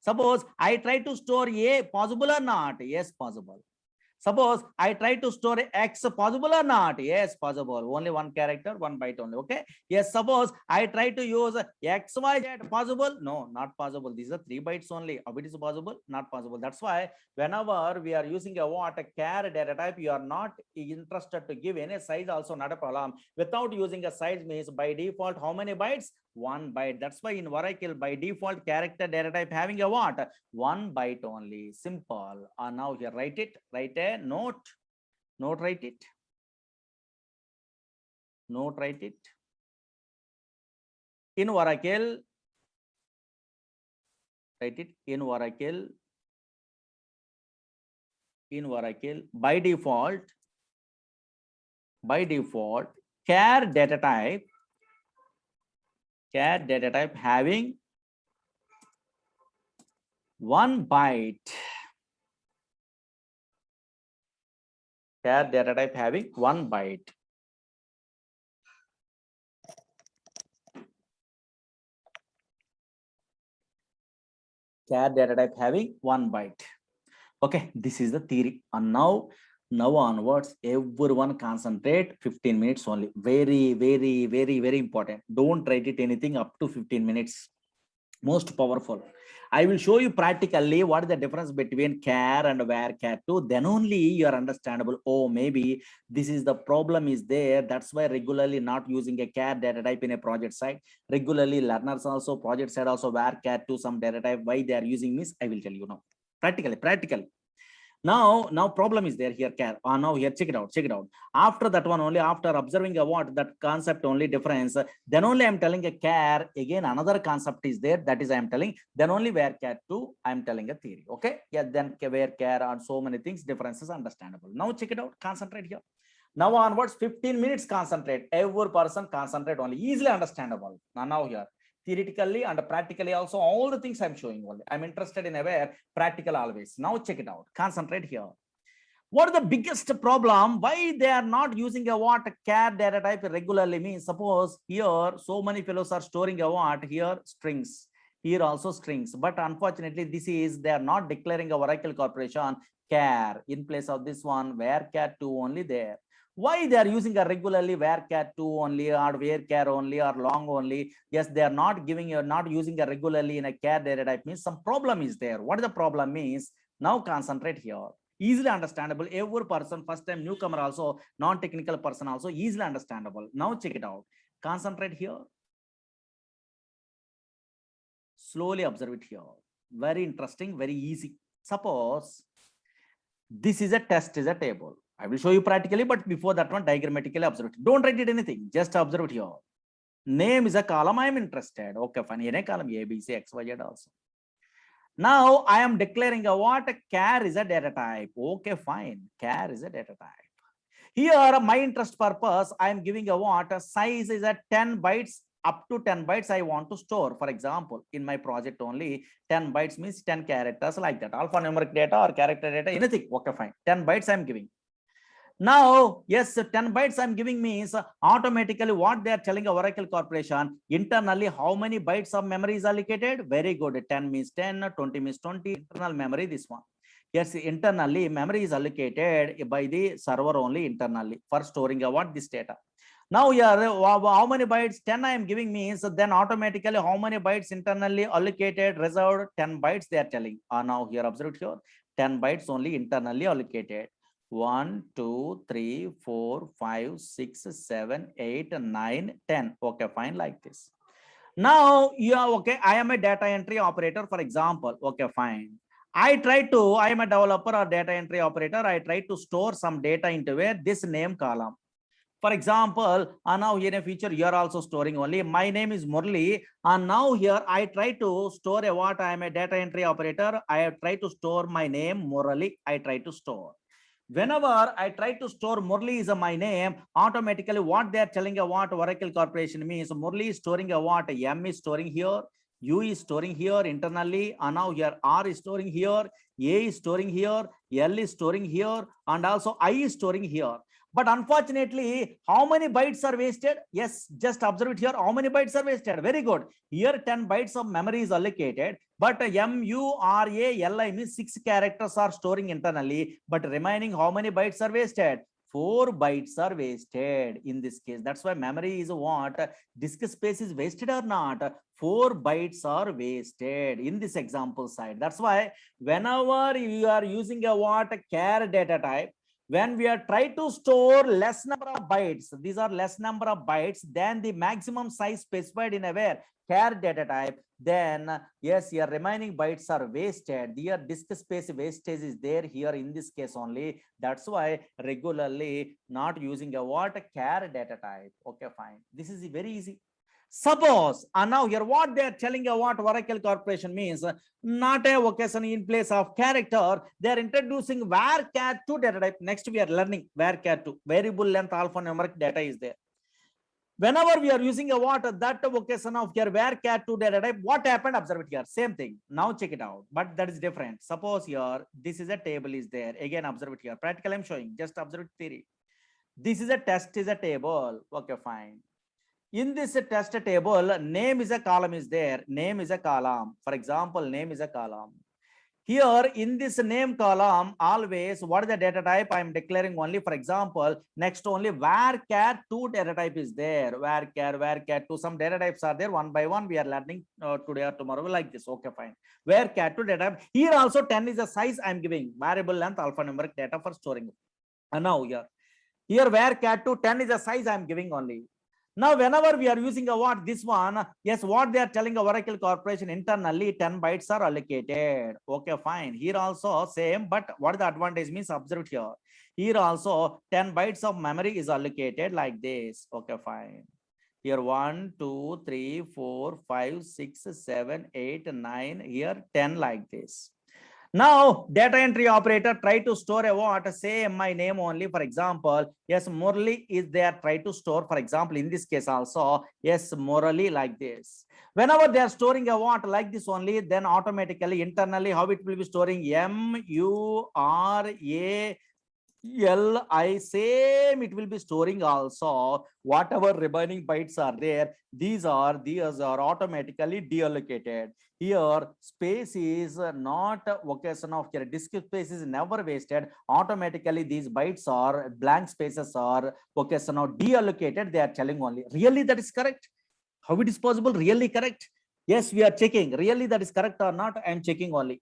Suppose I try to store A, possible or not? Yes, possible. Suppose I try to store X, possible or not? Yes, possible. Only one character, one byte only. Okay. Yes. Suppose I try to use X, Y, Z, possible? No, not possible. These are 3 bytes only. How it is possible? Not possible. That's why whenever we are using a char data type, you are not interested to give any size, also not a problem. Without using a size means by default, how many bytes? 1 byte. That's why in Oracle, by default, character data type having a 1 byte only. Simple. Now here, write it. Write a note. Note, write it. Note, write it. In Oracle, write it. In Oracle, by default, char data type having 1 byte. Char data type having 1 byte. Char data type having 1 byte. Okay, this is the theory. And now onwards, everyone concentrate 15 minutes only. Very, very, very, very important. Don't write it anything up to 15 minutes. Most powerful. I will show you practically what is the difference between char and var-char2. Then only you are understandable. Oh, maybe this is the problem is there. That's why regularly not using a char data type in a project site. Regularly learners also, project side also var-char2 some data type. Why they are using this, I will tell you now. Practically. Now problem is there here, char. Now here, check it out. After that one only, after observing that concept only difference, then only I'm telling a char. Again, another concept is there. That is I am telling. Then only var-char2, I am telling a theory. Okay. Yeah, then var-char and so many things, differences understandable. Now check it out. Concentrate here. Now onwards, 15 minutes concentrate. Every person concentrate only. Easily understandable. Now here. Theoretically and practically also, all the things I'm showing only. I'm interested in aware, practical always. Now check it out. Concentrate here. What is the biggest problem? Why they are not using a char data type regularly means, suppose here so many fellows are storing a here strings, here also strings, but unfortunately this is they are not declaring a Oracle Corporation char. In place of this one, var-char2 only there. Why they are using a regularly var-char2 only or var-char only or long only? Yes, they are not using a regularly in a char data type means some problem is there. What is the problem means? Now concentrate here. Easily understandable. Every person, first time newcomer also, non-technical person also, easily understandable. Now check it out. Concentrate here. Slowly observe it here. Very interesting, very easy. Suppose this is a test, is a table. I will show you practically, but before that one, diagrammatically observe it. Don't write it anything, just observe it here. Name is a column, I am interested. Okay, fine. In a column, A, B, C, X, Y, Z also. Now I am declaring a char is a data type. Okay, fine. Char is a data type. Here, my interest purpose, I am giving a size is a 10 bytes. Up to 10 bytes I want to store. For example, in my project only 10 bytes means 10 characters like that. Alphanumeric data or character data, anything. Okay, fine. 10 bytes I'm giving. Now, yes, 10 bytes I'm giving means automatically what they are telling Oracle Corporation, internally how many bytes of memory is allocated? Very good. 10 means 10, 20 means 20, internal memory, this one. Yes, internally memory is allocated by the server only internally for storing this data. Now here, how many bytes? 10 I am giving means then automatically how many bytes internally allocated, reserved? 10 bytes they are telling. Now here, observe here, 10 bytes only internally allocated. 1, 2, 3, 4, 5, 6, 7, 8, 9, 10. Okay, fine, like this. Now, yeah, okay, I am a data entry operator, for example. Okay, fine. I am a developer or data entry operator. I try to store some data into this name column. For example, now here in a feature, you are also storing only. My name is Murli. And now here I try to store I am a data entry operator. I try to store my name Murali. I try to store. Whenever I try to store Murli is my name, automatically what they are telling Oracle Corporation means Murli is storing M is storing here, U is storing here internally, and now here R is storing here, A is storing here, L is storing here, and also I is storing here. But unfortunately, how many bytes are wasted? Yes, just observe it here. How many bytes are wasted? Very good. Here 10 bytes of memory is allocated, but MURALI means 6 characters are storing internally, but remaining how many bytes are wasted? 4 bytes are wasted in this case. That's why memory is what? Disk space is wasted or not? 4 bytes are wasted in this example side. That's why whenever you are using a what? Char data type, when we are trying to store less number of bytes, these are less number of bytes than the maximum size specified in a where char data type, then yes, your remaining bytes are wasted. Your disk space wastage is there here in this case only. That's why regularly not using a what? Char data type. Okay, fine. This is very easy. Suppose, and now here what they are telling you what Oracle Corporation means, not a vocation in place of character, they are introducing varchar2 data type. Next we are learning varchar2, variable length alphanumeric data is there. Whenever we are using a what, that vocation of your varchar2 data type, what happened? Observe it here, same thing. Now check it out, but that is different. Suppose here, this is a table is there. Again, observe it here. Practical I'm showing, just observe it theory. This is a test is a table. Okay, fine. In this test table, name is a column is there. Name is a column. For example, name is a column. Here in this name column, always what is the data type? I am declaring only, for example, next only varchar2 data type is there. Varchar2, some data types are there one by one. We are learning today or tomorrow like this. Okay, fine. Varchar2 data type. Here also 10 is the size I am giving. Variable length alphanumeric data for storing. And now here varchar2 10 is the size I am giving only. Now, whenever we are using a what, this one, yes, what they are telling Oracle Corporation internally, 10 bytes are allocated. Okay, fine. Here also same, but what the advantage means, observe here. Here also 10 bytes of memory is allocated like this. Okay, fine. Here 1, 2, 3, 4, 5, 6, 7, 8, 9, here 10 like this. Now, data entry operator try to store a what? Say my name only. For example, yes, Murali is there. Try to store, for example, in this case also, yes, Murali like this. Whenever they are storing a what like this only, then automatically internally how it will be storing MURALI, same it will be storing also whatever remaining bytes are there. These are automatically deallocated. Here space is not vocation of your disk space is never wasted. Automatically these bytes are blank spaces are vocation of deallocated. They are telling only. Really that is correct? How it is possible? Really correct? Yes, we are checking. Really that is correct or not? I am checking only.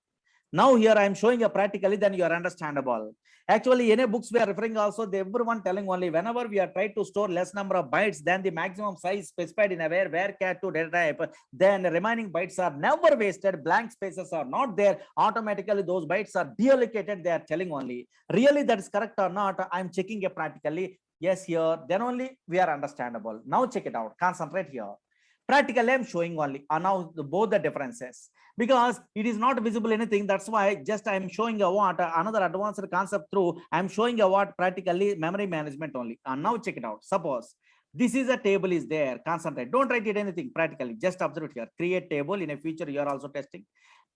Now here I am showing you practically, then you are understandable. Actually, any books we are referring also, everyone telling only whenever we are trying to store less number of bytes than the maximum size specified in a varchar2 data type, then the remaining bytes are never wasted, blank spaces are not there, automatically those bytes are deallocated, they are telling only. Really that is correct or not? I am checking it practically. Yes, here, then only we are understandable. Now check it out, concentrate here. Practically I'm showing only now both the differences because it is not visible anything. That's why just I'm showing a what another advanced concept through. I'm showing a what practically memory management only. And now check it out. Suppose this is a table is there. Concentrate. Don't write it anything practically. Just observe it here. Create table. In a future you are also testing.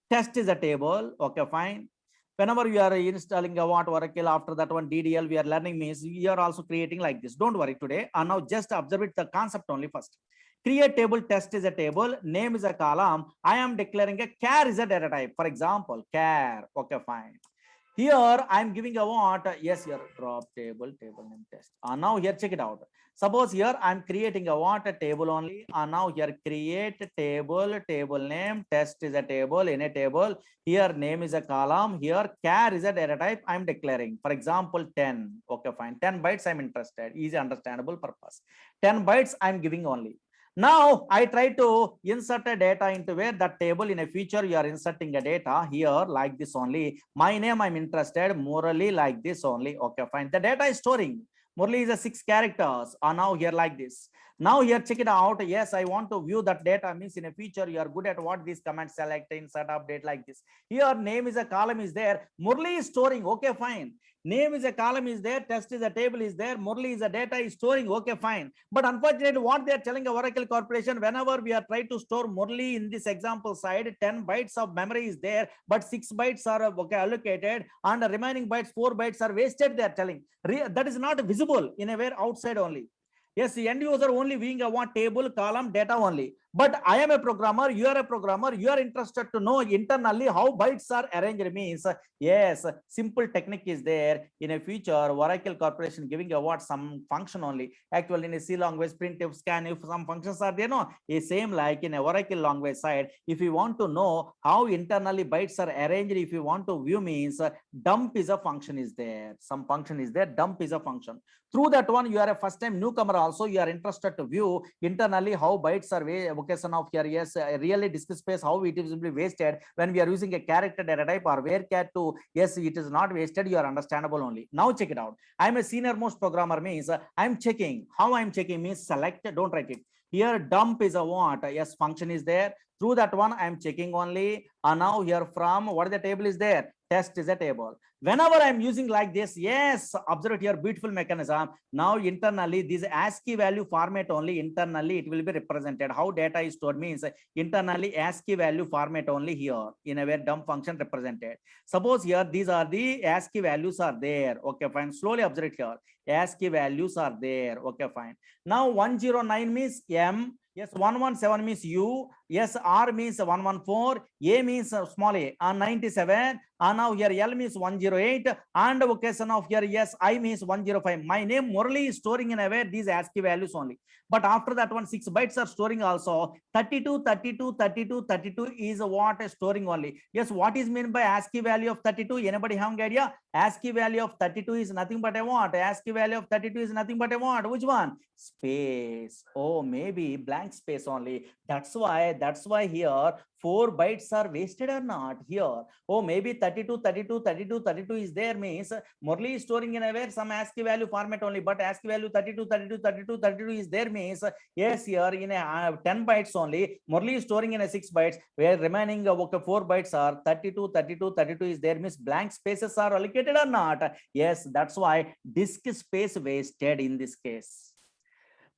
Test is a table. Okay, fine. Whenever you are installing a what Oracle, after that one DDL we are learning means we are also creating like this. Don't worry today. And now just observe it the concept only first. Create table, test is a table, name is a column. I am declaring a char is a data type. For example, char. Okay, fine. Here I am giving a what? Yes, here drop table name test. Now here check it out. Suppose here I am creating a what? A table only. Now here create table name, test is a table, in a table. Here name is a column. Here char is a data type. I am declaring. For example, 10. Okay, fine. 10 bytes I am interested. Easy understandable purpose. 10 bytes I am giving only. Now I try to insert a data into where that table. In a future you are inserting a data here like this only. My name I'm interested, Murali like this only. Okay, fine. The data is storing. Murali is a 6 characters. Now here like this. Now here, check it out. Yes, I want to view that data, means in a future, you are good at what these commands, select, insert, update, like this. Here, name is a column is there. Murli is storing. Okay, fine. Name is a column is there. Test is a table is there. Murli is a data is storing. Okay, fine. But unfortunately, what they are telling Oracle Corporation, whenever we are trying to store Murli in this example side, 10 bytes of memory is there, but 6 bytes are okay, allocated, and the remaining bytes, 4 bytes are wasted. They are telling that is not visible in a way outside only. Yes, the end user only viewing a one table, column, data only. But I am a programmer, you are a programmer, you are interested to know internally how bytes are arranged, means yes, simple technique is there. In a future, Oracle Corporation giving a what some function only. Actually, in a C language, printf, scanf, some functions are there, no? A same like in a Oracle language side. If you want to know how internally bytes are arranged, if you want to view, means dump is a function is there. Some function is there, dump is a function. Through that one, you are a first time newcomer also, you are interested to view internally how bytes are vocation of here. Yes, really disk space, how it is simply wasted when we are using a character data type or varchar to, yes, it is not wasted, you are understandable only. Now check it out. I am a senior most programmer, means I am checking. How I am checking means select, don't write it. Here dump is a what? Yes, function is there. Through that one, I am checking only. And now here from what the table is there? Test is a table. Whenever I'm using like this, yes, observe here, beautiful mechanism. Now internally, this ASCII value format only, internally it will be represented. How data is stored means internally ASCII value format only here, in a way dump function represented. Suppose here, these are the ASCII values are there. Okay, fine. Slowly observe here. ASCII values are there. Okay, fine. Now 109 means M. Yes, 117 means U. Yes, R means 114. A means small a. And 97. And now here L means 108. And occasion of here, yes, I means 105. My name Murali is storing in a way these ASCII values only. But after that one, 6 bytes are storing also. 32, 32, 32, 32 is what is storing only. Yes, what is meant by ASCII value of 32? Anybody have an idea? ASCII value of 32 is nothing but a what? ASCII value of 32 is nothing but a what? Which one? Space. Oh, maybe blank space only. That's why here 4 bytes are wasted or not here. Oh, maybe 32, 32, 32, 32 is there, means Murli is storing in a where some ASCII value format only, but ASCII value 32, 32, 32, 32 is there, means yes, here in a 10 bytes only, Murli is storing in a 6 bytes, where remaining okay, 4 bytes are 32, 32, 32 is there, means blank spaces are allocated or not. Yes, that's why disk space wasted in this case.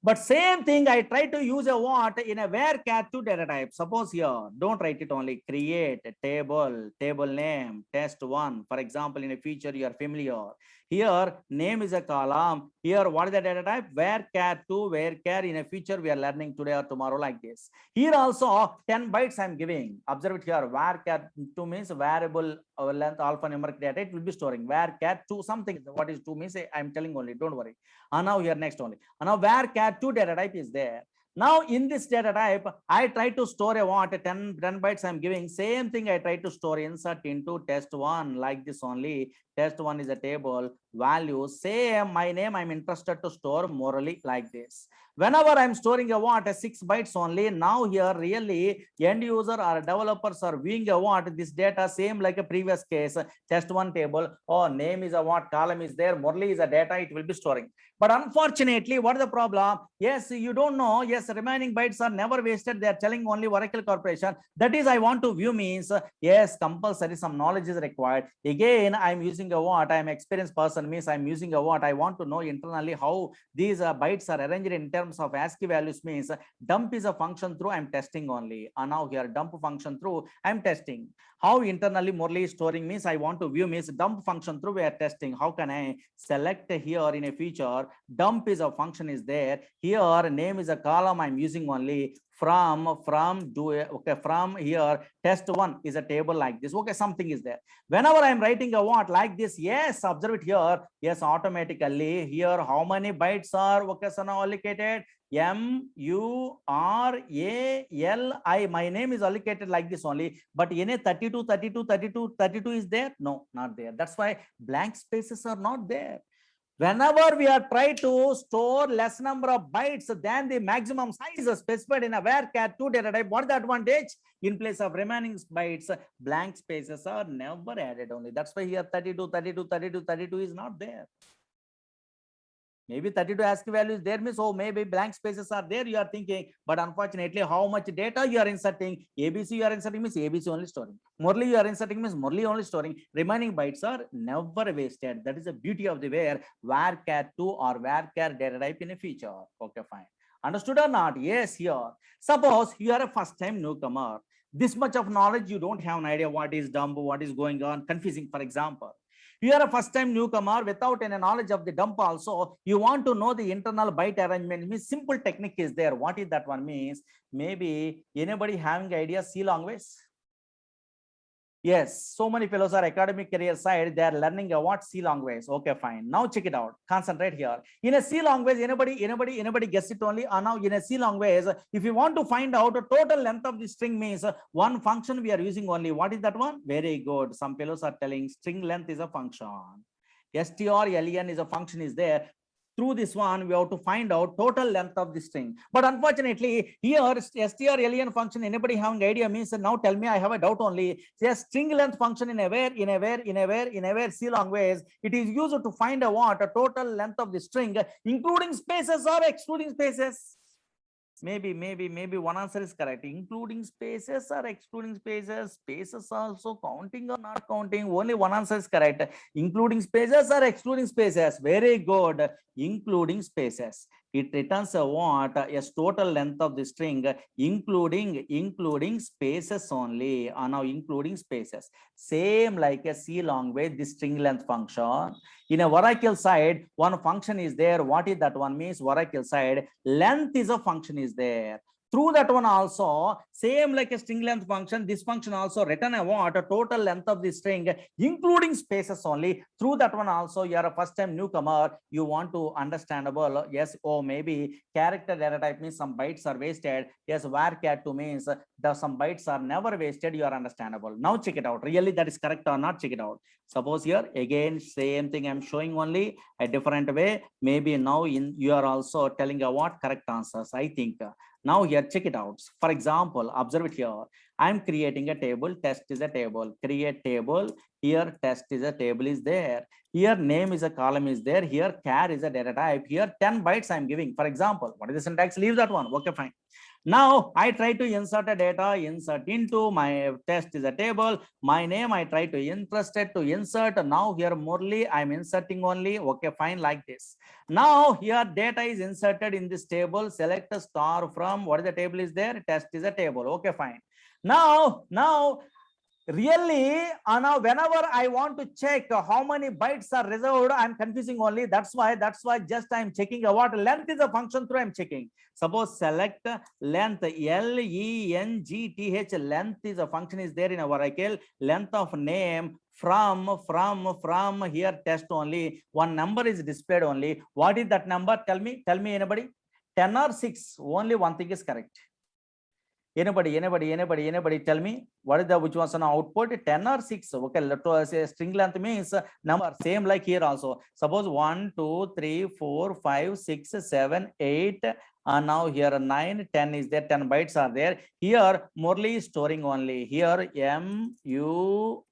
But same thing, I try to use a what in a varchar2 data type. Suppose here, don't write it only, create a table name, test1. For example, in a feature you are familiar. Here, name is a column. Here, what is the data type? Varchar2, varchar. In a feature we are learning today or tomorrow like this. Here also 10 bytes I'm giving. Observe it here. Varchar2 means variable length alphanumeric data. It will be storing varchar2 something. What is 2 means I'm telling only. Don't worry. And now here next only. And now varchar2 data type is there. Now in this data type, I try to store a what 10 bytes I'm giving. Same thing I try to store insert into test1 like this only. Test1 is a table value. Same my name I'm interested to store morally like this. Whenever I'm storing a what 6 bytes only. Now here really end user or developers are viewing a what this data same like a previous case test1 table. Oh, name is a what column is there. Morally is a data it will be storing. But unfortunately, what is the problem? Yes, you don't know. Yes, remaining bytes are never wasted. They are telling only Oracle Corporation. That is, I want to view means, yes, compulsory some knowledge is required. Again, I'm using a what? I'm experienced person means I'm using a what? I want to know internally how these bytes are arranged in terms of ASCII values means dump is a function through I'm testing only. And now here dump function through I'm testing. How internally Murli is storing means I want to view means dump function through we are testing. How can I select here in a feature? Dump is a function is there. Here name is a column I'm using only. From here test1 is a table like this. Okay, something is there. Whenever I'm writing a what like this, yes, observe it here. Yes, automatically here how many bytes are okay, so now allocated? MURALI. My name is allocated like this only, but in a 32, 32, 32, 32 is there? No, not there. That's why blank spaces are not there. Whenever we are trying to store less number of bytes than the maximum size specified in a varchar2 data type, what is the advantage? In place of remaining bytes, blank spaces are never added only. That's why here 32, 32, 32, 32 is not there. Maybe 32 ASCII values there means, oh, maybe blank spaces are there, you are thinking, but unfortunately, how much data you are inserting? ABC you are inserting means ABC only storing. Murli you are inserting means Murli only storing. Remaining bytes are never wasted. That is the beauty of the varchar 2 or varchar data type in a feature. Okay, fine. Understood or not? Yes, here. Suppose you are a first time newcomer. This much of knowledge, you don't have an idea what is dump, what is going on, confusing, for example. You are a first time newcomer without any knowledge of the dump also. You want to know the internal byte arrangement. Means simple technique is there. What is that one means? Maybe anybody having idea C long ways? Yes, so many fellows are academic career side. They are learning what C long ways. Okay, fine. Now check it out. Concentrate here. In a C long ways, anybody guess it only? Now in a C long ways, if you want to find out the total length of the string means one function we are using only. What is that one? Very good. Some fellows are telling string length is a function. strlen is a function is there. Through this one, we have to find out total length of the string. But unfortunately, here strlen function, anybody having idea means now tell me, I have a doubt only. Yes, string length function in a where C long ways, it is used to find a what? A total length of the string, including spaces or excluding spaces. Maybe one answer is correct, including spaces or excluding spaces. Spaces also counting or not counting? Only one answer is correct, including spaces or excluding spaces. Very good, including spaces. It returns a what? Yes, total length of the string, including spaces only. Now including spaces, same like a C long way, the string length function. In a Oracle side, one function is there. What is that one means? Oracle side, length is a function is there. Through that one also, same like a string length function, this function also return a what? A total length of the string, including spaces only. Through that one also, you are a first time newcomer, you want to understandable. Yes, oh, maybe character data type means some bytes are wasted. Yes, varchar2 means some bytes are never wasted. You are understandable. Now check it out. Really that is correct or not? Check it out. Suppose here again same thing I'm showing only a different way. Maybe now you are also telling a what correct answers. I think now here check it out. For example, observe it here. I'm creating a table. Test is a table. Create table. Here test is a table is there. Here name is a column is there. Here char is a data type. Here 10 bytes I'm giving. For example, what is the syntax? Leave that one. Okay, fine. Now I try to insert a data, insert into my test is a table. My name I try to interested to insert. Now here Murli I'm inserting only. Okay, fine, like this. Now here data is inserted in this table. Select a star from what is the table is there. Test is a table. Okay, fine. Now really now whenever I want to check how many bytes are reserved, I'm confusing only. That's why just I'm checking what length is a function through I'm checking. Suppose select length, length, length is a function is there in our Oracle. Length of name from here test only. One number is displayed only. What is that number? Tell me anybody. 10 or 6? Only one thing is correct. Anybody tell me what is the which was an output? 10 or 6? Okay, let us say string length means number, same like here also. Suppose 1 2 3 4 5 6 7 8 and now here 9 10 is there, 10 bytes are there. Here Murli is storing only. Here MURAL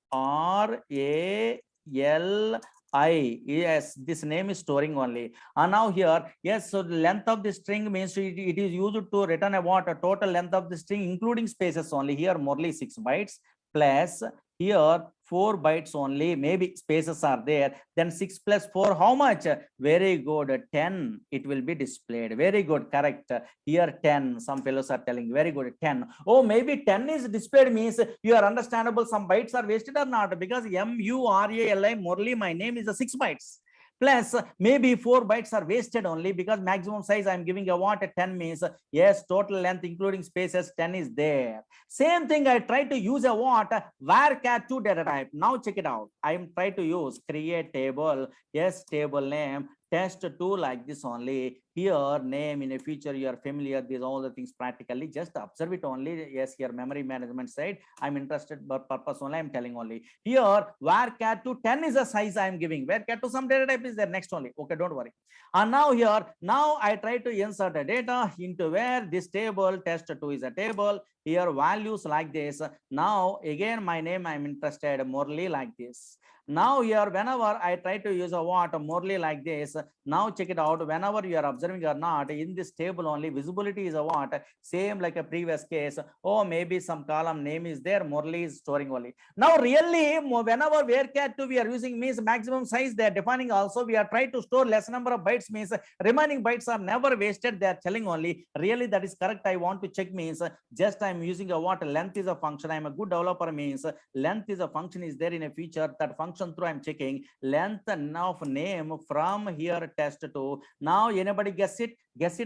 yes, this name is storing only. And now here, yes, so the length of the string means it is used to return about a total length of the string including spaces only. Here Murli 6 bytes plus here 4 bytes only, maybe spaces are there. Then 6 plus 4, how much? Very good, 10. It will be displayed. Very good, correct. Here 10, some fellows are telling, very good, 10. Oh, maybe 10 is displayed means you are understandable. Some bytes are wasted or not, because MURALI Murli, my name is a 6 bytes. Plus maybe 4 bytes are wasted only, because maximum size I'm giving a what? A 10 means yes, total length including spaces 10 is there. Same thing I try to use a what? Varchar2 data type. Now check it out. I'm trying to use create table. Yes, table name test2 like this only. Here name in a future you are familiar, these all the things practically just observe it only. Yes, here memory management side I'm interested, but purpose only I'm telling only. Here varchar2 10 is a size I'm giving. Varchar2 some data type is there next only. Okay, don't worry. And now here now I try to insert a data into where this table test2 is a table. here values like this. Now again my name I'm interested Murli like this. Now here whenever I try to use a what Murli like this, now check it out, whenever you are observing or not in this table only visibility is a what same like a previous case. Oh, maybe some column name is there, Murli is storing only. Now really whenever varchar2 we are using means maximum size they are defining, also we are trying to store less number of bytes means remaining bytes are never wasted, they are telling only. Really that is correct, I want to check means just I'm using a what length is a function, I'm a good developer means length is a function is there in a feature, that function through I'm checking length of name from here test to. Now anybody guess it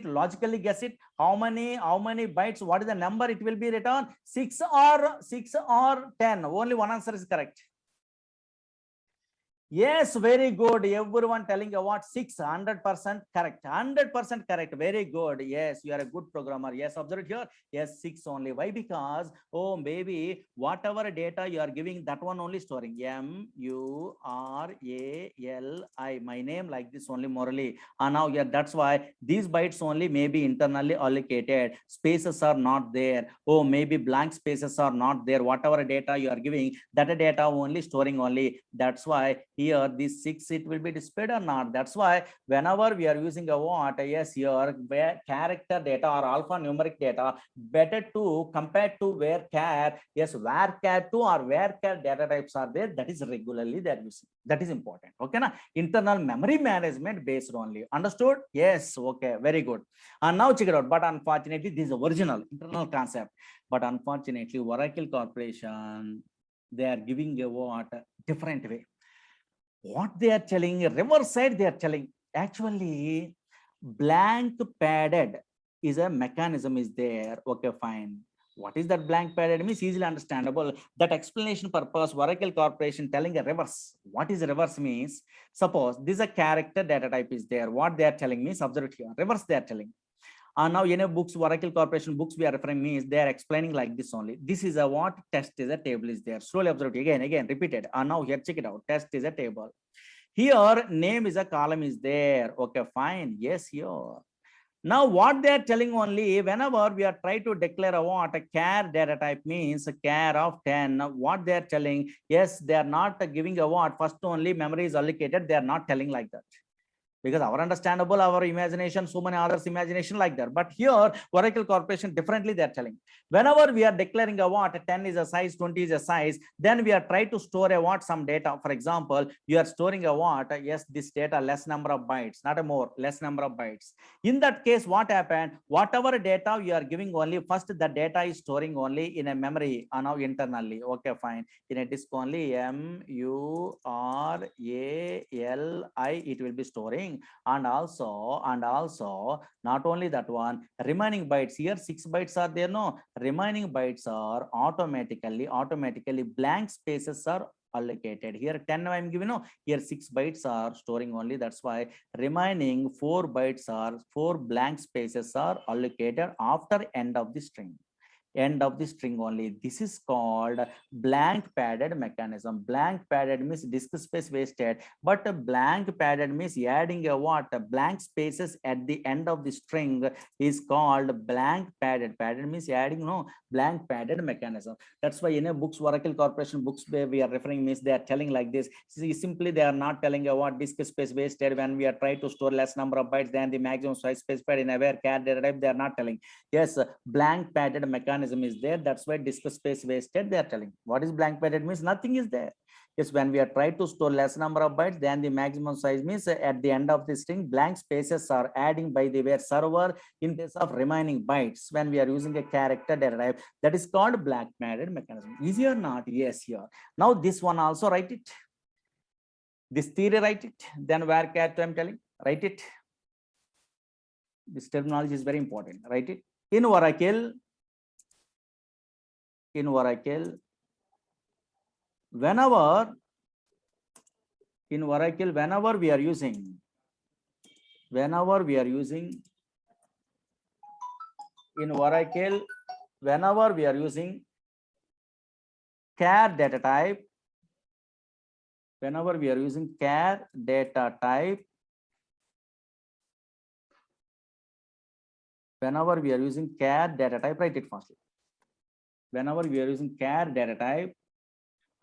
logically, guess it, how many bytes, what is the number it will be written, 6 or 10, only one answer is correct. Yes, very good. Everyone telling about 600% correct. 100% correct. Very good. Yes, you are a good programmer. Yes, observe it here. Yes, 6 only. Why? Because, oh, maybe whatever data you are giving, that one only storing. Murali. My name like this only Murali. And now, yeah, that's why these bytes only may be internally allocated. Spaces are not there. Oh, maybe blank spaces are not there. Whatever data you are giving, that data only storing only. That's why here this 6 it will be displayed or not. That's why whenever we are using a what, yes, here character data or alphanumeric data, better to compare to varchar, yes, varchar2 or varchar data types are there, that is regularly they are using. That is important. Okay na, internal memory management based only. Understood? Yes. Okay, very good. And now check it out. But unfortunately this is the original internal concept, but unfortunately Oracle Corporation, they are giving a what different way. What they are telling, reverse side they are telling, actually blank padded is a mechanism is there. Okay, fine. What is that blank padded means? Easily understandable. That explanation purpose, Oracle Corporation telling a reverse. What is reverse means? Suppose this is a character data type is there. What they are telling means, observe it here. Reverse they are telling. And now in a books, Oracle Corporation books we are referring means they are explaining like this only. This is a what test is a table is there. Slowly observe it again, repeated. And now here check it out. Test is a table. Here name is a column is there. Okay, fine. Yes, here. Now what they are telling only, whenever we are trying to declare a what a char data type means a char of 10, what they are telling, yes, they are not giving a what first only memory is allocated, they are not telling like that. Because our understandable, our imagination, so many others imagination like that. But here Oracle Corporation differently they are telling. Whenever we are declaring a what 10 is a size, 20 is a size, then we are trying to store a what some data. For example, you are storing a what, yes, this data less number of bytes, not a more, less number of bytes. In that case, what happened? Whatever data you are giving only, first the data is storing only in a memory or now internally. Okay, fine. In a disk only MURALI it will be storing. And also not only that one, remaining bytes here 6 bytes are there, no, remaining bytes are automatically blank spaces are allocated. Here 10 I'm giving, no, here 6 bytes are storing only. That's why remaining 4 bytes are 4 blank spaces are allocated after end of the string. End of the string only. This is called blank padded mechanism. Blank padded means disk space wasted, but a blank padded means adding a what blank spaces at the end of the string is called blank padded. Padded means adding, no, blank padded mechanism. That's why in a books, Oracle Corporation books where we are referring means they are telling like this. See, simply they are not telling a what disk space wasted when we are trying to store less number of bytes than the maximum size specified in a varchar data type. They are not telling. Yes, blank padded mechanism is there. That's why disk space wasted they are telling. What is blank padded means? Nothing is there. Yes, when we are trying to store less number of bytes than the maximum size means at the end of the string blank spaces are adding by the where server in case of remaining bytes when we are using a character data type. That is called blank padded mechanism. Easy or not? Yes, here. Now this one also write it. This theory write it. Then varchar I'm telling, write it. This terminology is very important. Write it. In Oracle, whenever we are using in Oracle, whenever we are using char data type, whenever we are using char data type, write it fastly. whenever we are using char data type,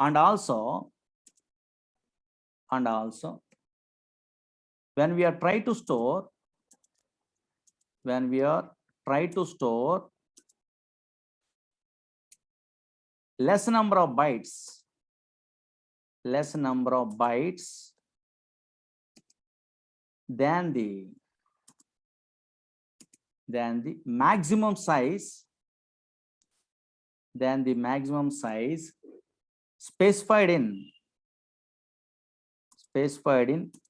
and also when we are try to store less number of bytes than the maximum size specified in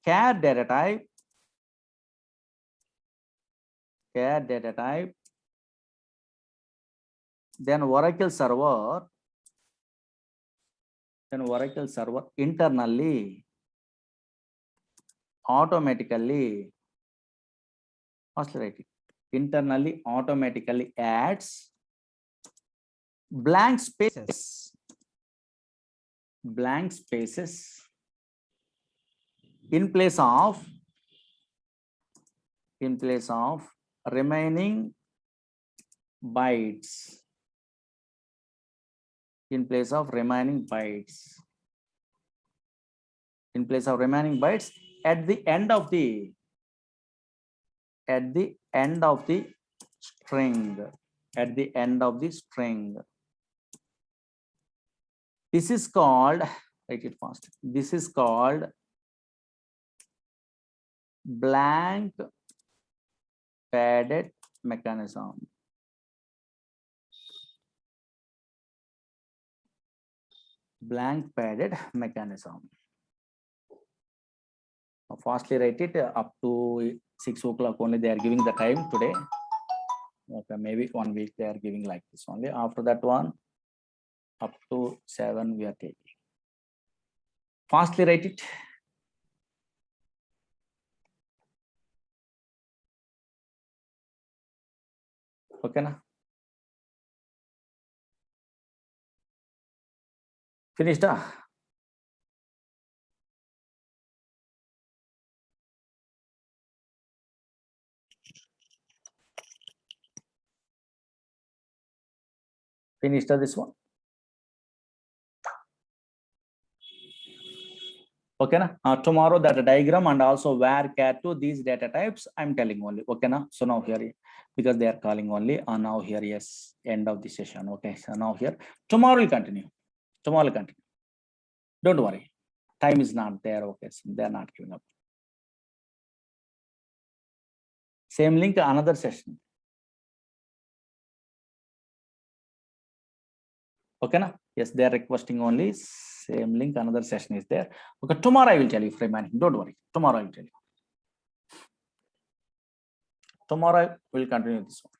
char data type, then Oracle server internally automatically adds blank spaces in place of remaining bytes. In place of remaining bytes at the end of the string. This is called, write it fast, this is called blank padded mechanism. Fastly write it. Up to 6 o'clock only they are giving the time today. Okay, maybe 1 week they are giving like this only. After that one, up to 7 we are taking. Fastly write it. Okay na? Finished? Finished this one? Okay na? Tomorrow that diagram and also where cat to these data types I'm telling only. Okay na? So now here, because they are calling only, now here, yes, end of the session. Okay, so now here tomorrow will continue. Don't worry, time is not there. Okay, so they are not giving up. Same link, another session. Okay na? Yes, they are requesting only same link, another session is there. Okay, tomorrow I will tell you remaining. Don't worry, tomorrow I will tell you. Tomorrow I will continue this one.